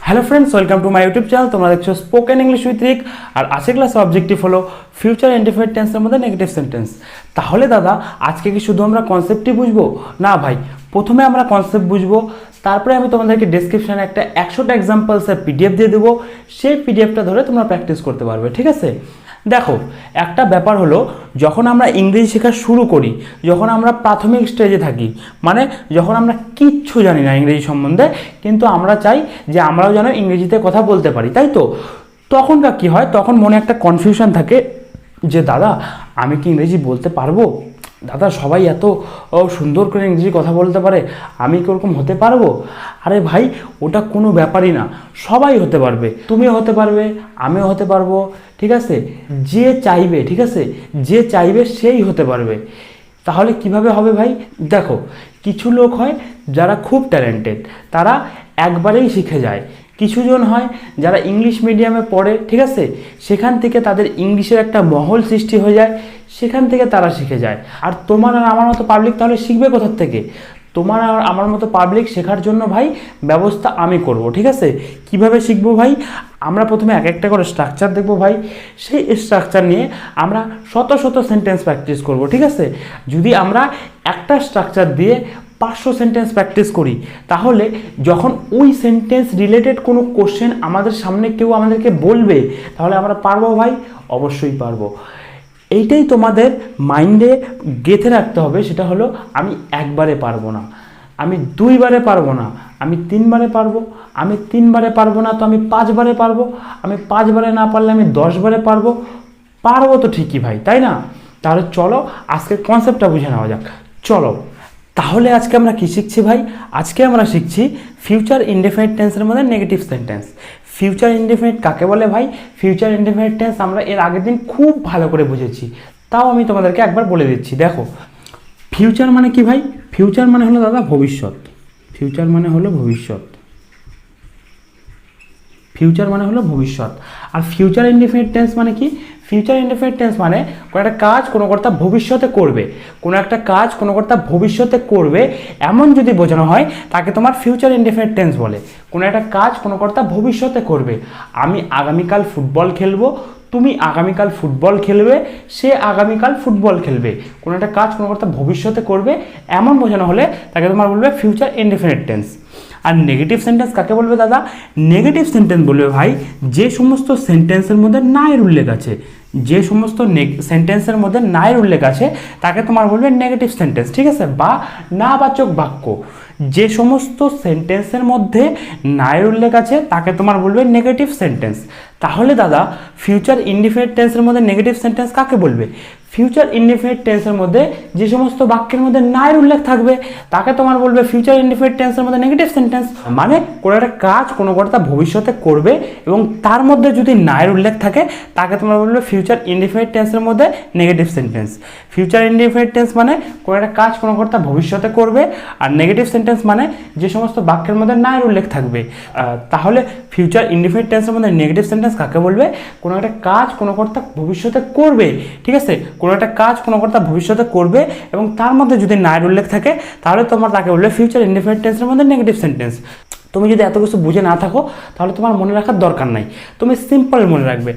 Hello friends, welcome to my YouTube channel. তোমরা দেখছো spoken English with রিক। আর আজকের ক্লাসের অবজেক্টিভ হলো ফিউচার ইনডেফিনিট টেন্সের মধ্যে নেগেটিভ সেন্টেন্স। তাহলে দাদা আজকে কি শুধু আমরা কনসেপ্টই বুঝবো? না ভাই, প্রথমে আমরা কনসেপ্ট বুঝবো, তারপরে আমি তোমাদেরকে ডেসক্রিপশানে একটা 100টা এক্সাম্পলসের পিডিএফ দিয়ে দেবো। সেই পিডিএফটা ধরে তোমরা প্র্যাকটিস করতে পারবে, ঠিক আছে? দেখো, একটা ব্যাপার হলো, যখন আমরা ইংরেজি শেখা শুরু করি, যখন আমরা প্রাথমিক স্টেজে থাকি, মানে যখন আমরা কিচ্ছু জানি না ইংরেজি সম্বন্ধে, কিন্তু আমরা চাই যে আমরাও যেন ইংরেজিতে কথা বলতে পারি, তাই তো? তখনকার কী হয়, তখন মনে একটা কনফিউশন থাকে যে দাদা আমি কি ইংরেজি বলতে পারবো? দাদা সবাই এত সুন্দর করে ইংরেজি কথা বলতে পারে, আমি কি ওরকম হতে পারবো? আরে ভাই, ওটা কোনো ব্যাপারই না, সবাই হতে পারবে। তুমিও হতে পারবে, আমিও হতে পারবো, ঠিক আছে? যে চাইবে, ঠিক আছে, যে চাইবে সেই হতে পারবে। তাহলে কিভাবে হবে ভাই? দেখো, কিছু লোক হয় যারা খুব ট্যালেন্টেড, তারা একবারেই শিখে যায়। কিছুজন হয় যারা ইংলিশ মিডিয়ামে পড়ে, ঠিক আছে, সেখান থেকে তাদের ইংলিশের একটা মহল সৃষ্টি হয়ে যায়, সেখান থেকে তারা শিখে যায়। আর তোমার আর আমার মতো পাবলিক তাহলে শিখবে কোথার থেকে? তোমার আর আমার মতো পাবলিক শেখার জন্য ভাই ব্যবস্থা আমি করব, ঠিক আছে? কিভাবে শিখবো ভাই? আমরা প্রথমে এক একটা করে স্ট্রাকচার দেখবো ভাই। সেই স্ট্রাকচার নিয়ে আমরা শত শত সেন্টেন্স প্র্যাকটিস করব, ঠিক আছে? যদি আমরা একটা স্ট্রাকচার দিয়ে 500 সেন্টেন্স প্র্যাকটিস করি, তাহলে যখন ওই সেন্টেন্স রিলেটেড কোনো কোশ্চেন আমাদের সামনে কেউ আমাদেরকে বলবে, তাহলে আমরা পারবো ভাই? অবশ্যই পারবো। এইটাই তোমাদের মাইন্ডে গেঁথে রাখতে হবে। সেটা হলো, আমি একবারে পারবো না, আমি 2 বারে পারবো না, আমি 3 বারে পারবো, আমি 3 বারে পারবো না তো আমি 5 বারে পারবো, আমি 5 বারে না পারলে আমি 10 বারে পারবো। পারবো তো ঠিকই ভাই, তাই না? তাহলে চলো আজকের কনসেপ্টটা বুঝে নেওয়া যাক। চলো তাহলে আজকে আমরা কি শিখছি ভাই? আজকে আমরা শিখছি ফিউচার ইনডেফিনিট টেন্সের মধ্যে নেগেটিভ সেন্টেন্স। ফিউচার ইনডেফিনিট কাকে বলে ভাই? ফিউচার ইনডেফিনিট টেন্স আমরা এর আগের দিন খুব ভালো করে বুঝেছি, তাও আমি তোমাদেরকে একবার বলে দিচ্ছি। দেখো, ফিউচার মানে কি ভাই? ফিউচার মানে হলো দাদা ভবিষ্যৎ। ফিউচার মানে হলো ভবিষ্যৎ। ফিউচার মানে হলো ভবিষ্যৎ। আর ফিউচার ইনডেফিনিট টেন্স মানে কি? ফিউচার ইনডেফিনিট টেন্স মানে কোনো একটা কাজ কোনো কর্তা ভবিষ্যতে করবে, কোনো একটা কাজ কোনো কর্তা ভবিষ্যতে করবে, এমন যদি বোঝানো হয় তাকে তোমার ফিউচার ইনডেফিনিট টেন্স বলে। কোনো একটা কাজ কোনো কর্তা ভবিষ্যতে করবে। আমি আগামীকাল ফুটবল খেলবো, তুমি আগামীকাল ফুটবল খেলবে, সে আগামীকাল ফুটবল খেলবে। কোনো একটা কাজ কোনো কর্তা ভবিষ্যতে করবে এমন বোঝানো হলে তাকে তোমার বলবে ফিউচার ইনডেফিনিট টেন্স। আর নেগেটিভ সেন্টেন্স কাকে বলবে দাদা? নেগেটিভ সেন্টেন্স বলবে ভাই যে সমস্ত সেন্টেন্সের মধ্যে না এর উল্লেখ আছে, যে সমস্ত সেন্টেন্সের মধ্যে না এর উল্লেখ আছে তাকে তোমার বলবে নেগেটিভ সেন্টেন্স, ঠিক আছে? বা নাবাচক বাক্য। যে সমস্ত সেন্টেন্সের মধ্যে না এর উল্লেখ আছে তাকে তোমার বলবে নেগেটিভ সেন্টেন্স। তাহলে দাদা ফিউচার ইনডিফিনিট টেন্সের মধ্যে নেগেটিভ সেন্টেন্স কাকে বলবে? ফিউচার ইনডিফিনিট টেন্সের মধ্যে যে সমস্ত বাক্যের মধ্যে না এর উল্লেখ থাকবে তাকে তোমার বলবে ফিউচার ইনডিফিনিট টেন্সের মধ্যে নেগেটিভ সেন্টেন্স। মানে কোনো একটা কাজ কোনো কর্তা ভবিষ্যতে করবে এবং তার মধ্যে যদি না এর উল্লেখ থাকে তাকে তোমার বলবে ফিউচার ইনডিফিনিট টেন্সের মধ্যে negative sentence. Future indefinite tense মানে কোনো একটা কাজ কোনো কর্তা ভবিষ্যতে করবে, আর নেগেটিভ সেন্টেন্স মানে যে সমস্ত বাক্যের মধ্যে না এর উল্লেখ থাকবে। তাহলে ফিউচার ইনডিফিনিট টেন্সের মধ্যে নেগেটিভ সেন্টেন্স কাকে বলবে? কোনো একটা কাজ কোনো কর্তা ভবিষ্যতে করবে, ঠিক আছে? কোনো একটা কাজ কোনো কর্তা ভবিষ্যতে করবে এবং তার মধ্যে যদি না এর উল্লেখ থাকে তাহলে তোমার তাকে বলবে ফিউচার ইনডিফিনিট টেন্সের মধ্যে নেগেটিভ সেন্টেন্স। তুমি যদি এত কিছু বুঝে না থাকো তাহলে তোমার মনে রাখার দরকার নাই, তুমি সিম্পল মনে রাখবে।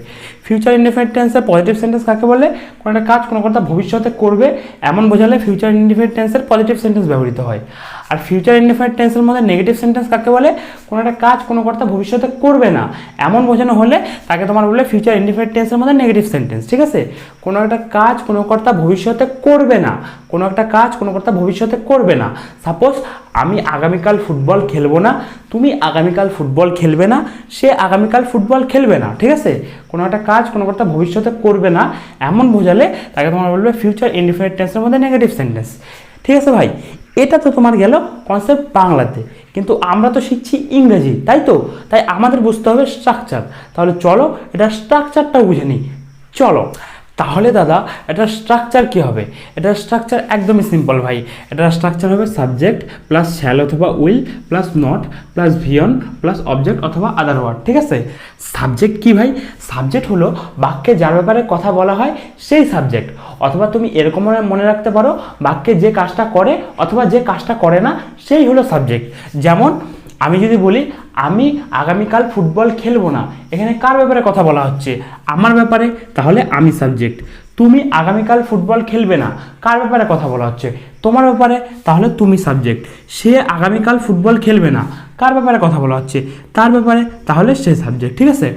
ফিউচার ইনডিফিনিট টেন্সের পজিটিভ সেন্টেন্স কাকে বলে? কোনো একটা কাজ কোনো কর্তা ভবিষ্যতে করবে এমন বোঝালে ফিউচার ইনডিফিনিট টেন্সের পজিটিভ সেন্টেন্স ব্যবহৃত হয়। আর ফিউচার ইনডিফিনিট টেন্সের মধ্যে নেগেটিভ সেন্টেন্স কাকে বলে? কোনো একটা কাজ কোনো কর্তা ভবিষ্যতে করবে না এমন বোঝানো হলে তাকে তোমার বললে ফিউচার ইনডিফিনিট টেন্সের মধ্যে নেগেটিভ সেন্টেন্স, ঠিক আছে? কোনো একটা কাজ কোনো কর্তা ভবিষ্যতে করবে না, কোনো একটা কাজ কোনো কর্তা ভবিষ্যতে করবে না। সাপোজ আমি আগামীকাল ফুটবল খেলবো না, তুমি আগামীকাল ফুটবল খেলবে না, সে আগামীকাল ফুটবল খেলবে না, ঠিক আছে? কোনো একটা কাজ কোনো কর্তা ভবিষ্যতে করবে না এমন বোঝালে তাকে তোমার বলবে ফিউচার ইনডিফিনিট টেন্সের মধ্যে নেগেটিভ সেন্টেন্স, ঠিক আছে ভাই? এটা তো তোমার গেল কনসেপ্ট বাংলাতে, কিন্তু আমরা তো শিখছি ইংরেজি, তাই তো? তাই আমাদের বুঝতে হবে স্ট্রাকচার। তাহলে চলো এটা স্ট্রাকচারটা বুঝে নিই। চলো তাহলে দাদা এটা স্ট্রাকচার কী হবে? এটা স্ট্রাকচার একদমই সিম্পল ভাই। এটা স্ট্রাকচার হবে সাবজেক্ট প্লাস শ্যাল অথবা will plus not plus ভিয়ন plus object অথবা আদার ওয়ার্ড, ঠিক আছে? সাবজেক্ট কি ভাই? সাবজেক্ট হলো বাক্যে যার ব্যাপারে কথা বলা হয় সেই সাবজেক্ট। অথবা তুমি এরকম মনে রাখতে পারো বাক্যে যে কাজটা করে অথবা যে কাজটা করে না সেই হলো সাবজেক্ট। যেমন আমি যদি বলি আমি আগামীকাল ফুটবল খেলবো না, এখানে কার ব্যাপারে কথা বলা হচ্ছে? আমার ব্যাপারে, তাহলে আমি সাবজেক্ট। তুমি আগামীকাল ফুটবল খেলবে না, কার ব্যাপারে কথা বলা হচ্ছে? তোমার ব্যাপারে, তাহলে তুমি সাবজেক্ট। সে আগামীকাল ফুটবল খেলবে না, কার ব্যাপারে কথা বলা হচ্ছে? তার ব্যাপারে, তাহলে সে সাবজেক্ট। ঠিক আছে,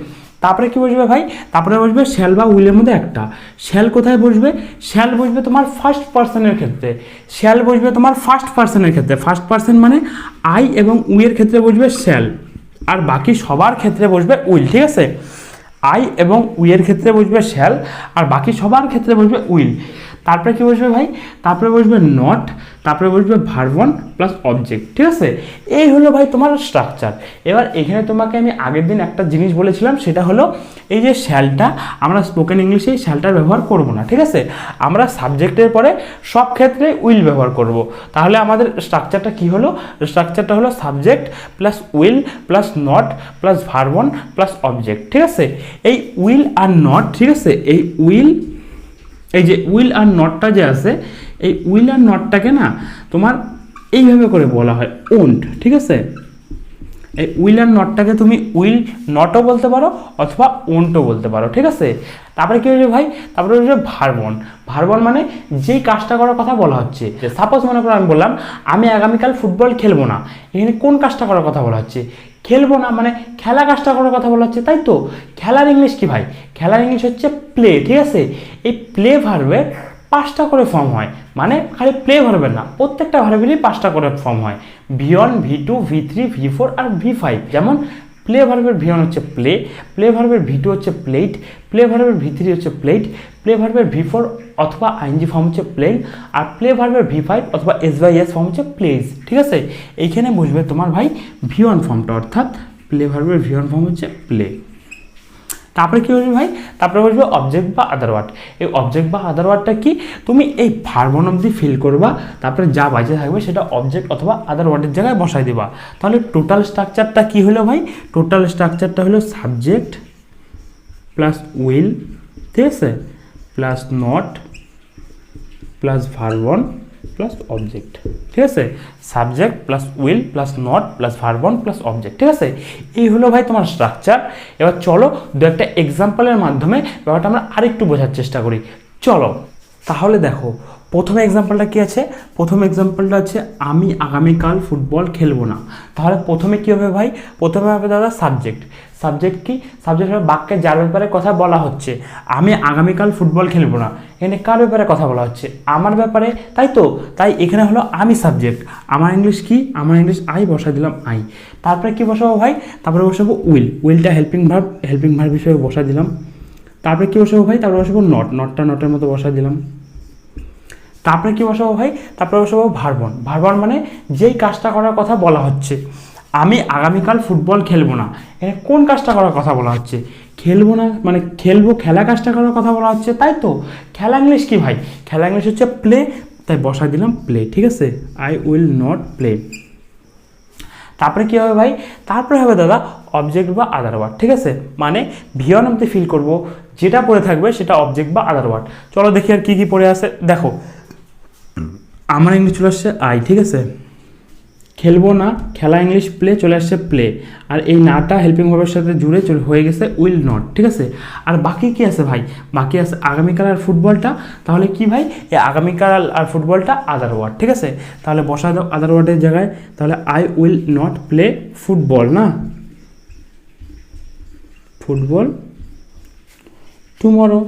তারপরে কি বসবে ভাই? তারপরে বসবে শ্যাল বা উইলের মধ্যে একটা। শ্যাল কোথায় বসবে? শ্যাল বসবে তোমার ফার্স্ট পার্সনের ক্ষেত্রে। শ্যাল বসবে তোমার ফার্স্ট পার্সনের ক্ষেত্রে। ফার্স্ট পার্সন মানে আই এবং উইয়ের ক্ষেত্রে বসবে শ্যাল, আর বাকি সবার ক্ষেত্রে বসবে উইল। ঠিক আছে, আই এবং উইয়ের ক্ষেত্রে বসবে শ্যাল, আর বাকি সবার ক্ষেত্রে বসবে উইল। তারপরে কি বসবে ভাই? তারপরে বসবে নট, তারপরে বসবে ভার্ব ওয়ান প্লাস অবজেক্ট। ঠিক আছে, এই হলো ভাই তোমার স্ট্রাকচার। এবার এখানে তোমাকে আমি আগের দিন একটা জিনিস বলেছিলাম, সেটা হলো এই যে শ্যালটা, আমরা স্পোকেন ইংলিশে এই শ্যালটার ব্যবহার করব না। ঠিক আছে, আমরা সাবজেক্টের পরে সব ক্ষেত্রে উইল ব্যবহার করব। তাহলে আমাদের স্ট্রাকচারটা কি হলো? স্ট্রাকচারটা হলো subject plus will plus not plus verb one plus object. ঠিক আছে, এই উইল আর নট, ঠিক আছে, এই যে উইল আর নটটা যে আছে, এই উইল আর নটটাকে না তোমার এইভাবে করে বলা হয় ওন্ট। ঠিক আছে, এই উইল আর নটটাকে তুমি উইল নটও বলতে পারো অথবা ওন্টও বলতে পারো। ঠিক আছে, তারপরে কি হয়েছে ভাই? তারপরে হচ্ছে ভার্বন। ভার্বন মানে যেই কাজটা করার কথা বলা হচ্ছে। সাপোজ মনে করো আমি বললাম আমি আগামীকাল ফুটবল খেলবো না, এখানে কোন কাজটা করার কথা বলা হচ্ছে? খেলবো না মানে খেলা কাজটা করার কথা বলা হচ্ছে, তাই তো? খেলার ইংলিশ কি ভাই? খেলার ইংলিশ হচ্ছে প্লে। ঠিক আছে, এই প্লে ভার্বের 5টা করে ফর্ম হয়, মানে খালি প্লে ভার্বের না, প্রত্যেকটা ভার্বেরই 5টা করে ফর্ম হয়। V1, V2, V3, V4 আর V5। যেমন প্লে ভার্বের V1 হচ্ছে প্লে, প্লে ভার্বের V2 হচ্ছে প্লেট, প্লে ভার্বের V3 হচ্ছে প্লেট, প্লে ভার্বের V4 অথবা আইএনজি ফর্ম হচ্ছে প্লেন, আর প্লে ভার্বের V5 অথবা S/S ফর্ম হচ্ছে প্লেজ। ঠিক আছে, এইখানে বুঝবে তোমার ভাই V1 ফর্মটা, অর্থাৎ প্লে ভার্বের V1 ফর্ম হচ্ছে প্লে। তারপরে কি বলবে ভাই? তারপরে বলবে অবজেক্ট বা আদার ওয়ার্ড। এই অবজেক্ট বা আদার ওয়ার্ডটা কি? তুমি এই ভার্বন অবধি ফিল করবা, তারপরে যা বাজে থাকবে সেটা অবজেক্ট অথবা আদার ওয়ার্ডের জায়গায় বসাই দিবা। তাহলে টোটাল স্ট্রাকচারটা কি হলো ভাই? টোটাল স্ট্রাকচারটা হলো সাবজেক্ট প্লাস উইল, ঠিক আছে, plus not plus ভার্বন plus object. ঠিক আছে, subject plus will plus not plus ভার্বন plus object. ঠিক আছে, এই হলো ভাই তোমার স্ট্রাকচার। এবার চলো দু একটা এক্সাম্পলের মাধ্যমে ব্যাপারটা আমরা আরেকটু বোঝার চেষ্টা করি। চলো তাহলে দেখো, প্রথম এক্সাম্পলটা কি আছে? প্রথম এক্সাম্পলটা আছে আমি আগামীকাল ফুটবল খেলবো না। তাহলে প্রথমে কী হবে ভাই? প্রথমে হবে দাদা সাবজেক্ট। সাবজেক্ট কি? সাবজেক্ট হবে বাক্যে যার ব্যাপারে কথা বলা হচ্ছে। আমি আগামীকাল ফুটবল খেলবো না, এখানে কার ব্যাপারে কথা বলা হচ্ছে? আমার ব্যাপারে, তাই তো? তাই এখানে হলো আমি সাবজেক্ট। আমার ইংলিশ কি? আমার ইংলিশ আই, বসাই দিলাম আই। তারপরে কি বসাবো ভাই? তারপরে বসাবো উইল। উইলটা হেল্পিং ভার্ব হিসেবে বসাই দিলাম। তারপরে কি বসাবো ভাই? তারপরে বসাবো নট। নটটা নটের মতো বসাই দিলাম। তারপরে কি বসাবো ভাই? তারপরে বসাবো ভার্বন। ভার্বন মানে যেই কাজটা করার কথা বলা হচ্ছে। আমি আগামীকাল ফুটবল খেলবো না, এখানে কোন কাজটা করার কথা বলা হচ্ছে? খেলবো না মানে খেলবো, খেলা কাজটা করার কথা বলা হচ্ছে, তাই তো? খেলা ইংলিশ কি ভাই? খেলা ইংলিশ হচ্ছে প্লে, তাই বসাই দিলাম প্লে। ঠিক আছে, আই উইল নট প্লে। তারপরে কী হবে ভাই? তারপরে হবে দাদা অবজেক্ট বা আদার ওয়ার্ড। ঠিক আছে, মানে ভিওন অবধি ফিল করবো, যেটা পড়ে থাকবে সেটা অবজেক্ট বা আদার ওয়ার্ড। চলো দেখি আর কী কী পড়ে আছে। দেখো আমার ইংলিশ চলে আসছে আই, ঠিক আছে, খেলবো না, খেলা ইংলিশ প্লে চলে আসছে প্লে, আর এই নাটা হেল্পিং ভার্বের সাথে জুড়ে হয়ে গেছে উইল নট। ঠিক আছে, আর বাকি কি আছে ভাই? বাকি আছে আগামীকাল আর ফুটবলটা। তাহলে কি ভাই? এই আগামীকাল আর ফুটবলটা আদার ওয়ার্ড। ঠিক আছে, তাহলে বসা দাও আদার ওয়ার্ডের জায়গায়। তাহলে I will not play football, না ফুটবল টুমরো।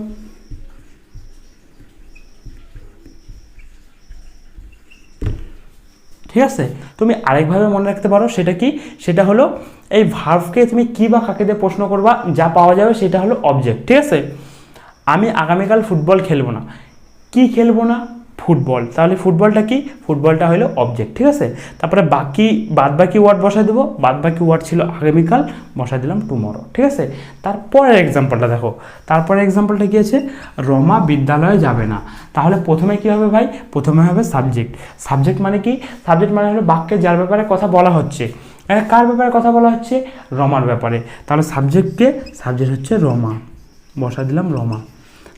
ঠিক আছে, তুমি আরেকভাবে মনে রাখতে পারো, সেটা কি? সেটা হলো এই ভার্বকে তুমি কী বা কাকে দিয়ে প্রশ্ন করবা, যা পাওয়া যাবে সেটা হলো অবজেক্ট। ঠিক আছে, আমি আগামীকাল ফুটবল খেলবো না, কি খেলবো না? ফুটবল। তাহলে ফুটবলটা কি? ফুটবলটা হলো অবজেক্ট। ঠিক আছে, তারপরে বাদ বাকি ওয়ার্ড বসাই দেবো। বাদ বাকি ওয়ার্ড ছিল আগামীকাল, বসাই দিলাম টুমরো। ঠিক আছে, তারপরের এক্সাম্পলটা দেখো। তারপরের এক্সাম্পলটা কি আছে? রমা বিদ্যালয়ে যাবে না। তাহলে প্রথমে কি হবে ভাই? প্রথমে হবে সাবজেক্ট। সাবজেক্ট মানে কি? সাবজেক্ট মানে হলো বাক্যে যার ব্যাপারে কথা বলা হচ্ছে। কার ব্যাপারে কথা বলা হচ্ছে? রমার ব্যাপারে। তাহলে সাবজেক্টকে, সাবজেক্ট হচ্ছে রমা, বসাই দিলাম রমা।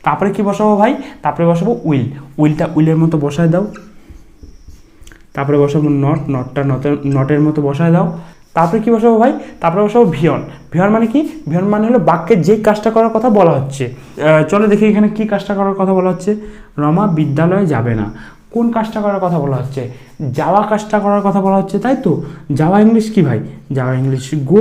তারপরে কি বসাবো ভাই? তারপরে বসাবো উইল। উইলটা উইলের মতো বসায় দাও। তারপরে বসাবো নট। নটটা নটের মতো বসায় দাও। তারপরে কি বসাবো ভাই, তারপরে বসাবো ভিয়ন। ভিয়ন মানে কি, ভিয়ন মানে হলো বাক্যের যেই কাজটা করার কথা বলা হচ্ছে। চলো দেখি এখানে কি কাজটা করার কথা বলা হচ্ছে। রমা বিদ্যালয়ে যাবে না, কোন কাজটা করার কথা বলা হচ্ছে, যাওয়া কাজটা করার কথা বলা হচ্ছে, তাই তো। যাওয়া ইংলিশ কি ভাই, যাওয়া ইংলিশ গো।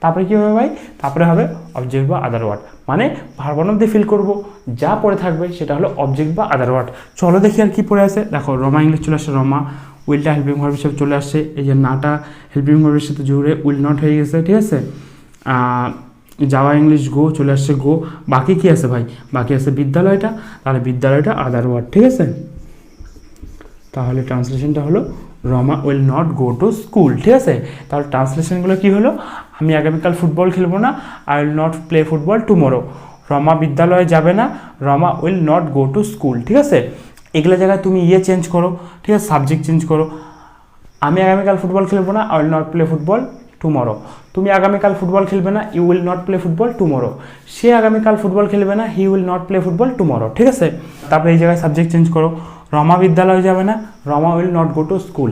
তারপরে কী হবে ভাই, তারপরে হবে অবজেক্ট বা আদার ওয়ার্ড, মানে ভার্ব অফ দিয়ে ফিল করবো, যা পড়ে থাকবে সেটা হলো অবজেক্ট বা আদার ওয়ার্ড। চলো দেখি আর কি পড়ে আছে। দেখো রমা ইংলিশ চলে আসছে, রমা। উইলটা হেল্পিং ভার্ব হিসেবে চলে আসছে, এই যে নাটা হেল্পিং ভার্বের সাথে জুড়ে উইল নট হয়ে গেছে, ঠিক আছে। যাওয়া ইংলিশ গো চলে আসছে গো। বাকি কি আছে ভাই, বাকি আছে বিদ্যালয়টা, তাহলে বিদ্যালয়টা আদার ওয়ার্ড, ঠিক আছে। তাহলে ট্রান্সলেশনটা হলো Rama will not go to school, ঠিক আছে। তাহলে ট্রান্সলেশনগুলো কি হলো, আমি আগামীকাল ফুটবল খেলবো না, I will not play football tomorrow. Rama বিদ্যালয়ে যাবে না, Rama will not go to school, ঠিক আছে। এগুলো জায়গায় তুমি চেঞ্জ করো, ঠিক আছে, সাবজেক্ট চেঞ্জ করো। আমি আগামীকাল ফুটবল খেলবো না, I will not play football tomorrow. তুমি আগামীকাল ফুটবল খেলবে না, you will not play football tomorrow. সে আগামীকাল ফুটবল খেলবে না, he will not play football tomorrow, ঠিক আছে। তারপরে এই জায়গায় সাবজেক্ট চেঞ্জ করো, রমা বিদ্যালয়ে যাবে না, Rama will not go to school.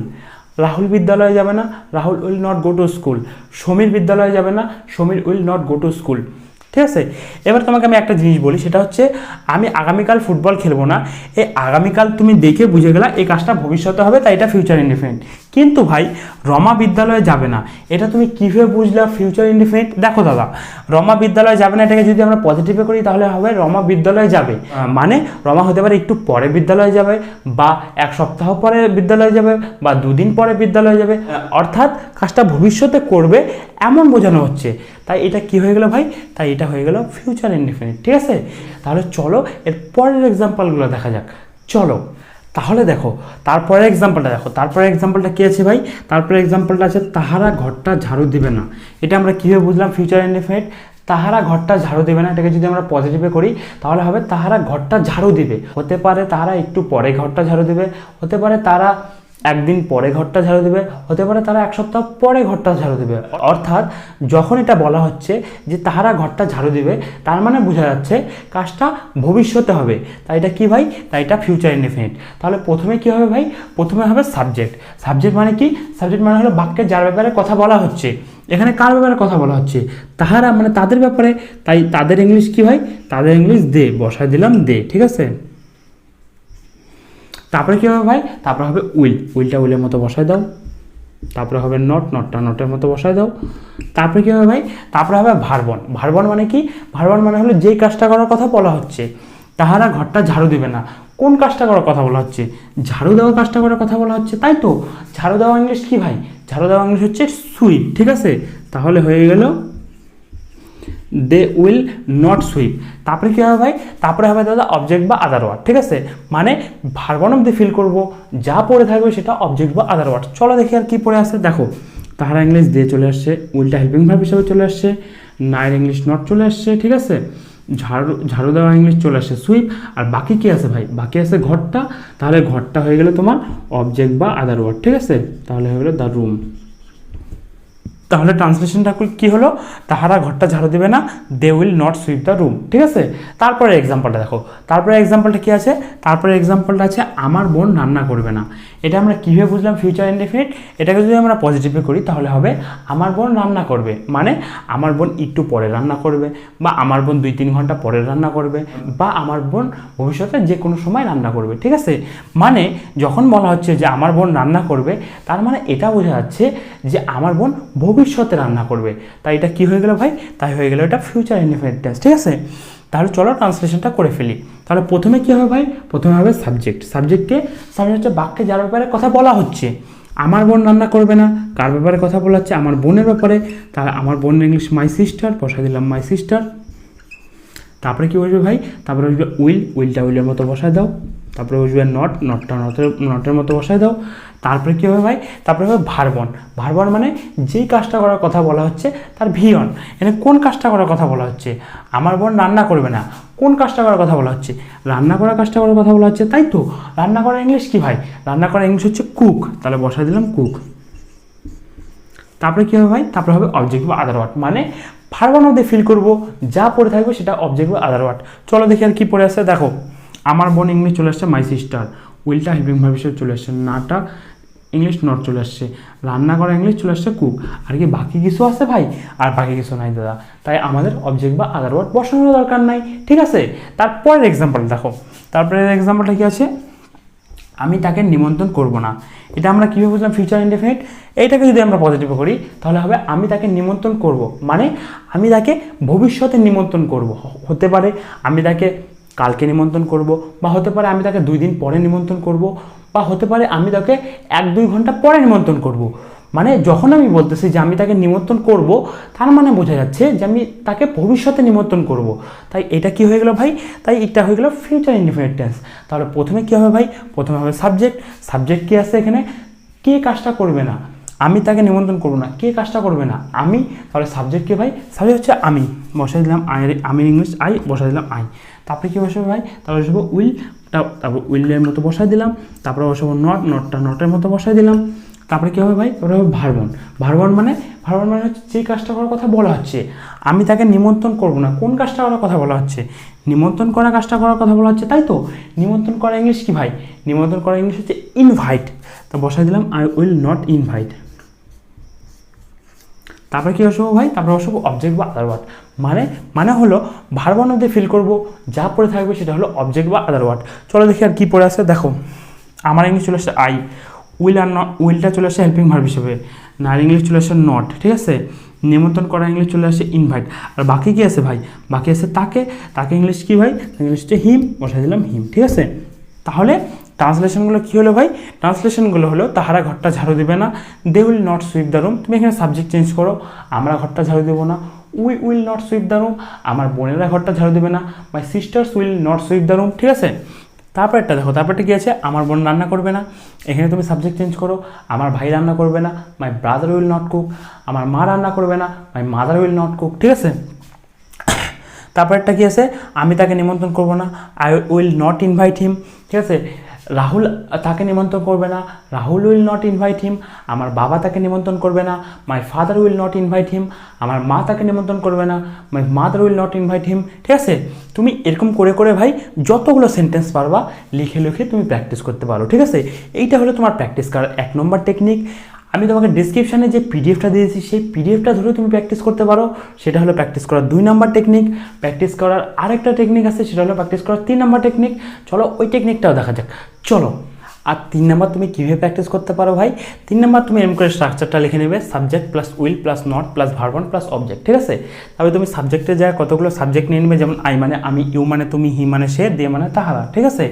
Rahul বিদ্যালয়ে যাবে না, Rahul will not go to school. Samir বিদ্যালয়ে যাবে না, Samir will not go to school, ঠিক আছে। এবার তোমাকে আমি একটা জিনিস বলি, সেটা হচ্ছে আমি আগামীকাল ফুটবল খেলবো না, এই আগামীকাল তুমি দেখে বুঝে গেলা এই কাজটা ভবিষ্যতে হবে, তাই এটা ফিউচার ইনডিফিনিট। কিন্তু ভাই রমা বিদ্যালয়ে যাবে না, এটা তুমি কীভাবে বুঝলা ফিউচার ইনডিফিনিট? দেখো দাদা, রমা বিদ্যালয়ে যাবে না এটাকে যদি আমরা পজিটিভে করি তাহলে হবে রমা বিদ্যালয়ে যাবে, মানে রমা হতে পারে একটু পরে বিদ্যালয়ে যাবে, বা এক সপ্তাহ পরে বিদ্যালয়ে যাবে, বা দুদিন পরে বিদ্যালয়ে যাবে, অর্থাৎ কাজটা ভবিষ্যতে করবে এমন বোঝানো হচ্ছে। তাই এটা কি হয়ে গেল ভাই, তাই এটা হয়ে গেল ফিউচার ইনডিফিনিট, ঠিক আছে। তাহলে চলো এর পরের এক্সাম্পলগুলো দেখা যাক। চলো তাহলে দেখো তারপরে এক্সাম্পলটা দেখো, তারপরে এক্সাম্পলটা কী আছে ভাই, তারপরে এক্সাম্পলটা আছে তাহারা ঘরটা ঝাড়ু দিবে না। এটা আমরা কীভাবে বুঝলাম ফিউচার ইনডিফিনিট? তাহারা ঘরটা ঝাড়ু দেবে না, এটাকে যদি আমরা পজিটিভে করি তাহলে হবে তাহারা ঘরটা ঝাড়ু দিবে। হতে পারে তারা একটু পরে ঘরটা ঝাড়ু দেবে, হতে পারে তারা একদিন পরে ঘরটা ঝাড়ু দেবে, হতে পারে তারা এক সপ্তাহ পরে ঘরটা ঝাড়ু দেবে। অর্থাৎ যখন এটা বলা হচ্ছে যে তাহারা ঘরটা ঝাড়ু দিবে, তার মানে বোঝা যাচ্ছে কাজটা ভবিষ্যতে হবে, তাই এটা কি ভাই, তাই এটা ফিউচার ইনডিফিনিট। তাহলে প্রথমে কি হবে ভাই, প্রথমে হবে সাবজেক্ট। সাবজেক্ট মানে কি, সাবজেক্ট মানে হলো বাক্যে যার ব্যাপারে কথা বলা হচ্ছে। এখানে কার ব্যাপারে কথা বলা হচ্ছে, তাহারা মানে তাদের ব্যাপারে, তাই তাদের ইংলিশ কি ভাই, তাদের ইংলিশ দে, বসায় দিলাম দে, ঠিক আছে। তারপরে কী হবে ভাই, তারপরে হবে উইল, উইলটা উইলের মতো বসায় দাও। তারপরে হবে নট, নটটা নটের মতো বসায় দাও। তারপরে কী হবে ভাই, তারপরে হবে ভার্বন। ভার্বন মানে কি, ভার্বন মানে হলো যেই কাজটা করার কথা বলা হচ্ছে। তাহারা ঘরটা ঝাড়ু দেবে না, কোন কাজটা করার কথা বলা হচ্ছে, ঝাড়ু দেওয়া কাজটা করার কথা বলা হচ্ছে, তাই তো। ঝাড়ু দেওয়া ইংলিশ কি ভাই, ঝাড়ু দেওয়া ইংলিশ হচ্ছে সুইপ, ঠিক আছে। তাহলে হয়ে গেল দে উইল নট সুইপ। তারপরে কী হবে ভাই, তারপরে হবে দাদা অবজেক্ট বা আদার ওয়ার্ড, ঠিক আছে। মানে ভার্ব অফ দিয়ে ফিল করবো, যা পড়ে থাকবে সেটা অবজেক্ট বা আদার ওয়ার্ড। চলো দেখি আর কি পড়ে আসছে। দেখো তাহারা ইংলিশ দে চলে আসছে, উইলটা হেল্পিং ভার্ব হিসেবে চলে আসছে, নাইর ইংলিশ নট চলে আসছে, ঠিক আছে। ঝাড়ু দেওয়া ইংলিশ চলে আসছে সুইপ। আর বাকি কি আছে ভাই, বাকি আছে ঘরটা। তাহলে ঘরটা হয়ে গেল তোমার অবজেক্ট বা আদার ওয়ার্ড, ঠিক আছে। তাহলে হয়ে গেল দ্য রুম। তাহলে ট্রান্সলেশনটা কি হলো, তাহারা ঘরটা ঝাড়ু দেবে না, they will not sweep the room, ঠিক আছে। তারপরে এক্সাম্পলটা দেখো, তারপরে এক্সাম্পলটা কি আছে, তারপরে এক্সাম্পলটা আছে আমার বোন রান্না করবে না। এটা আমরা কীভাবে বুঝলাম ফিউচার ইনডিফিনিট? এটাকে যদি আমরা পজিটিভে করি তাহলে হবে আমার বোন রান্না করবে, মানে আমার বোন একটু পরে রান্না করবে, বা আমার বোন 2-3 ঘন্টা পরে রান্না করবে, বা আমার বোন ভবিষ্যতে যে কোনো সময় রান্না করবে, ঠিক আছে। মানে যখন বলা হচ্ছে যে আমার বোন রান্না করবে, তার মানে এটা বোঝা যাচ্ছে যে আমার বোন ভবিষ্যতে রান্না করবে। তাই এটা কি হয়ে গেল ভাই, তাই হয়ে গেল এটা ফিউচার ইনডিফিনিট টেন্স, ঠিক আছে। তাহলে চলো ট্রান্সলেশনটা করে ফেলি। তাহলে প্রথমে কী হবে ভাই, প্রথমে হবে সাবজেক্ট। সাবজেক্টে সাবজেক্ট হচ্ছে বাক্যে যার ব্যাপারে কথা বলা হচ্ছে। আমার বোন রান্না করবে না, কার ব্যাপারে কথা বলা হচ্ছে, আমার বোনের ব্যাপারে। তাহলে আমার বোনের ইংলিশ মাই সিস্টার, বসাই দিলাম মাই সিস্টার। তারপরে কী বসবে ভাই, তারপরে বসবে উইল, উইলটা উইলের মতো বসায় দাও। তারপরে বসবে নট, নটটা নটের মতো বসায় দাও। তারপরে কী হবে ভাই, তারপরে হবে ভার্বন। ভার্বন মানে যেই কাজটা করার কথা বলা হচ্ছে তার ভিয়ন। এখানে কোন কাজটা করার কথা বলা হচ্ছে, আমার বোন রান্না করবে না, কোন কাজটা করার কথা বলা হচ্ছে, রান্না করার কাজটা করার কথা বলা হচ্ছে, তাই তো। রান্না করার ইংলিশ কি ভাই, রান্না করার ইংলিশ হচ্ছে কুক, তাহলে বসাই দিলাম কুক। তারপরে কী হবে ভাই, তারপরে হবে অবজেক্ট বা আদার ওয়ার্ড, মানে ভার্বন অফ দিয়ে ফিল করবো, যা পড়ে থাকবে সেটা অবজেক্ট বা আদার ওয়ার্ড। চলো দেখি আর কি পড়ে আসছে। দেখো আমার বোন ইংলিশ চলে আসছে মাই সিস্টার, উইলটা হেল্পিং ভার্ব হিসেবে চলে আসছে, নাটা ইংলিশ নট চলে আসছে, রান্না করা ইংলিশ চলে আসছে কুক। আর কি বাকি কিছু আছে ভাই? আর বাকি কিছু নাই দাদা, তাই আমাদের অবজেক্ট বা আদার ওয়ার্ড বসানোর দরকার নাই, ঠিক আছে। তারপরের এক্সাম্পল দেখো, তারপরের এক্সাম্পলটা কি আছে, আমি তাকে নিমন্ত্রণ করব না। এটা আমরা কীভাবে বুঝলাম? Future indefinite. এইটাকে যদি আমরা পজিটিভে করি তাহলে হবে আমি তাকে নিমন্ত্রণ করব, মানে আমি তাকে ভবিষ্যতে নিমন্ত্রণ করব। হতে পারে আমি তাকে কালকে নিমন্ত্রণ করব, বা হতে পারে আমি তাকে 2 দিন পরে নিমন্ত্রণ করব, বা হতে পারে আমি তাকে 1-2 ঘন্টা পরে নিমন্ত্রণ করব। মানে যখন আমি বলতেছি যে আমি তাকে নিমন্ত্রণ করব, তার মানে বোঝা যাচ্ছে যে আমি তাকে ভবিষ্যতে নিমন্ত্রণ করব। তাই এটা কি হয়ে গেল ভাই? তাই এটা হয়ে গেল ফিউচার ইনডেফিনিট টেন্স। তাহলে প্রথমে কী হবে ভাই? প্রথমে হবে সাবজেক্ট। সাবজেক্ট কী আছে এখানে? কে কাজটা করবে না, আমি তাকে নিমন্ত্রণ করবো না, কে কাজটা করবে না? আমি। তাহলে সাবজেক্ট কে ভাই? সাবজেক্ট হচ্ছে আমি, বসাই দিলাম আমি ইংলিশ আই, বসাই দিলাম আই। তারপরে কী বসাবো ভাই? তারপরে বসাবো উইল, তারপর উইলের মতো বসাই দিলাম। তারপরে বসাবো নট, নটটা নটের মতো বসাই দিলাম। তারপরে কী হবে ভাই? তারপরে হবে ভার্বন। ভার্বন মানে হচ্ছে যে কাজটা করার কথা বলা হচ্ছে। আমি তাকে নিমন্ত্রণ করবো না, কোন কাজটা করার কথা বলা হচ্ছে? নিমন্ত্রণ করা কাজটা করার কথা বলা হচ্ছে, তাই তো। নিমন্ত্রণ করা ইংলিশ কি ভাই? নিমন্ত্রণ করা ইংলিশ হচ্ছে ইনভাইট। তো বসাই দিলাম আই উইল নট ইনভাইট। তারপরে কী বসাবো ভাই? তারপরে বসাবো অবজেক্ট বা আদার ওয়ার্ড। মানে হলো ভার্বন অব্দি ফিল করবো, যা পড়ে থাকবে সেটা হলো অবজেক্ট বা আদার ওয়ার্ড। চলো দেখি আর কী পড়ে আছে। দেখো আমার ইংলিশ চলে আসছে আই, উইল আর নট, উইলটা চলে আসছে হেল্পিং ভার্ব হিসেবে, আর ইংলিশ চলে আসছে নট, ঠিক আছে। নিমন্ত্রণ করা ইংলিশ চলে আসছে ইনভাইট। আর বাকি কী আছে ভাই? বাকি আছে তাকে ইংলিশ কী ভাই? ইংলিশ হচ্ছে হিম, বসাই দিলাম হিম, ঠিক আছে। তাহলে ট্রান্সলেশনগুলো কী হলো ভাই? ট্রান্সলেশনগুলো হলো তাহারা ঘরটা ঝাড়ু দেবে না, they will not sweep the room. তুমি এখানে সাবজেক্ট চেঞ্জ করো, আমরা ঘরটা ঝাড়ু দেবো না, we will not sweep the room. আমার বোনেরা ঘরটা ঝাড়ু দেবে না, my sisters will not sweep the room, ঠিক আছে। তারপরটা দেখো, তারপরটা কী আছে? আমার বোন রান্না করবে না, এখানে তুমি সাবজেক্ট চেঞ্জ করো, আমার ভাই রান্না করবে না, my brother will not cook. আমার মা রান্না করবে না, my mother will not cook, ঠিক আছে। তারপরটা কী আছে? আমি তাকে নিমন্ত্রণ করবো না, I will not invite him, ঠিক আছে। রাহুল তাকে নিমন্ত্রণ করবে না, Rahul will not invite him. আমার বাবা তাকে নিমন্ত্রণ করবে না, my father will not invite him. আমার মা তাকে নিমন্ত্রণ করবে না, my mother will not invite him, ঠিক আছে। তুমি এরকম করে করে ভাই যতগুলো সেন্টেন্স পারবা লিখে লিখে তুমি প্র্যাকটিস করতে পারো, ঠিক আছে। এইটা হলো তোমার প্র্যাকটিস করার 1 নম্বর টেকনিক। আমি তোমাকে ডিসক্রিপশানে যে পিডিএফটা দিয়েছি সেই পিডিএফটা ধরেও তুমি প্র্যাকটিস করতে পারো, সেটা হলো প্র্যাকটিস করার 2 নম্বর টেকনিক। প্র্যাকটিস করার আরেকটা টেকনিক আছে, সেটা হলো প্র্যাকটিস করার 3 নম্বর টেকনিক। চলো ওই টেকনিকটাও দেখা যাক, চলো। আর 3 নম্বর তুমি কীভাবে প্র্যাকটিস করতে পারো ভাই? 3 নম্বর তুমি এম করে স্ট্রাকচারটা লিখে নেবে, subject plus will plus not plus ভার্বন plus object, ঠিক আছে। তবে তুমি সাবজেক্টের জায়গায় কতগুলো সাবজেক্ট নিয়ে নেবে, যেমন আই মানে আমি, ইউ মানে তুমি, হি মানে সে, দে মানে তাহারা, ঠিক আছে।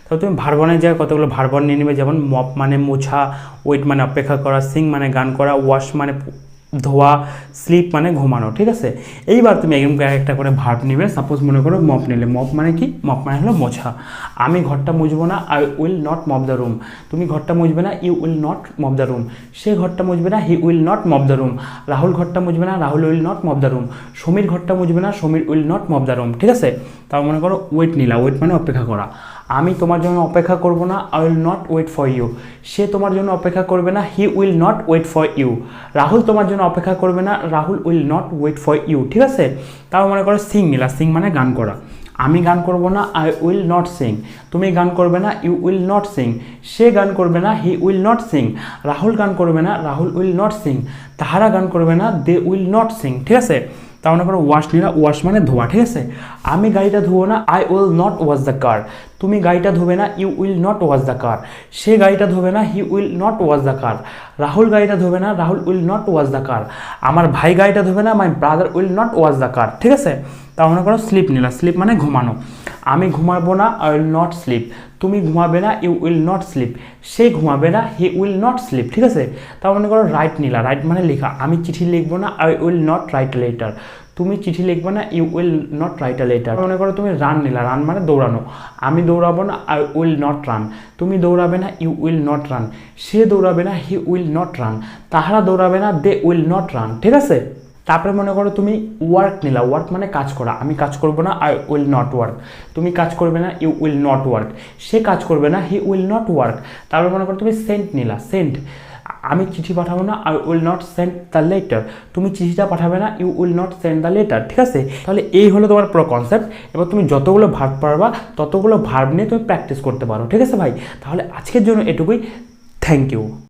তবে তুমি ভার্বনের জায়গায় কতগুলো ভার্বন নিয়ে নেবে, যেমন মপ মানে মোছা, ওয়েট মানে অপেক্ষা করা, সিং মানে গান করা, ওয়াশ মানে ধোয়া, স্লিপ মানে ঘুমানো, ঠিক আছে। এইবার তুমি এরকম একটা করে ভার্ব নিবে। সাপোজ মনে করো মপ নিলে, মপ মানে কি? মপ মানে হলো মোছা। আমি ঘরটা মুছবো না, I will not mop the room. তুমি ঘরটা মুছবে না, you will not mop the room. সে ঘরটা মুছবে না, he will not mop the room. Rahul ঘরটা মুছবে না, Rahul will not mop the room. Samir ঘরটা মুছবে না, Samir will not mop the room, ঠিক আছে। তাও মনে করো ওয়েট নিলা, ওয়েট মানে অপেক্ষা করা। আমি তোমার জন্য অপেক্ষা করব না, I will not wait for you. সে তোমার জন্য অপেক্ষা করবে না, he will not wait for you. Rahul তোমার জন্য অপেক্ষা করবে না, Rahul will not wait for you, ঠিক আছে। তাও মনে করো সিং নিলা, সিং মানে গান করা। আমি গান করব না, আই উইল নট সিং। তুমি গান করবে না, ইউ উইল নট সিং। সে গান করবে না, he will not sing. Rahul গান করবে না, রাহুল উইল নট সিং। তাহারা গান করবে না, দে উইল নট সিং, ঠিক আছে। তার মনে করো ওয়াশ নিলা, ওয়াশ মানে ধোয়া, ঠিক আছে। আমি গাড়িটা ধোবো না, I will not wash the car. তুমি গাড়িটা ধোবে না, you will not wash the car. সে গাড়িটা ধোবে না, he will not wash the car. Rahul গাড়িটা ধোবে না, Rahul will not wash the car. আমার ভাই গাড়িটা ধোবে না, my brother will not wash the car, ঠিক আছে। তার মনে করো স্লিপ নিলা, স্লিপ মানে ঘুমানো। আমি ঘুমাবো না, আই উইল নট স্লিপ। তুমি ঘুমাবে না, ইউ উইল নট স্লিপ। সে ঘুমাবে না, হি উইল নট স্লিপ, ঠিক আছে। তার মনে করো রাইট নিলা, রাইট মানে লেখা। আমি চিঠি লিখবো না, I will not write a letter. তুমি চিঠি লিখবে না, you will not write a letter. মনে করো তুমি রান নিলা, রান মানে দৌড়ানো। আমি দৌড়াবো না, আই উইল নট রান। তুমি দৌড়াবে না, ইউ উইল নট রান। সে দৌড়াবে না, হি উইল নট রান। তাহারা দৌড়াবে না, দে উইল নট রান, ঠিক আছে। তারপরে মনে করো তুমি ওয়ার্ক নিলা, ওয়ার্ক মানে কাজ করা। আমি কাজ করবো না, আই উইল নট ওয়ার্ক। তুমি কাজ করবে না, ইউ উইল নট ওয়ার্ক। সে কাজ করবে না, হি উইল নট ওয়ার্ক। তারপরে মনে করো তুমি সেন্ট নিলা, সেন্ট। আমি চিঠি পাঠাবো না, I will not send the letter. তুমি চিঠিটা পাঠাবে না, you will not send the letter, ঠিক আছে। তাহলে এই হলো তোমার পুরো কনসেপ্ট। এবার তুমি যতগুলো ভার্ব পারবা ততগুলো ভার্ব নিয়ে তুমি প্র্যাকটিস করতে পারো, ঠিক আছে ভাই। তাহলে আজকের জন্য এটুকুই। Thank you.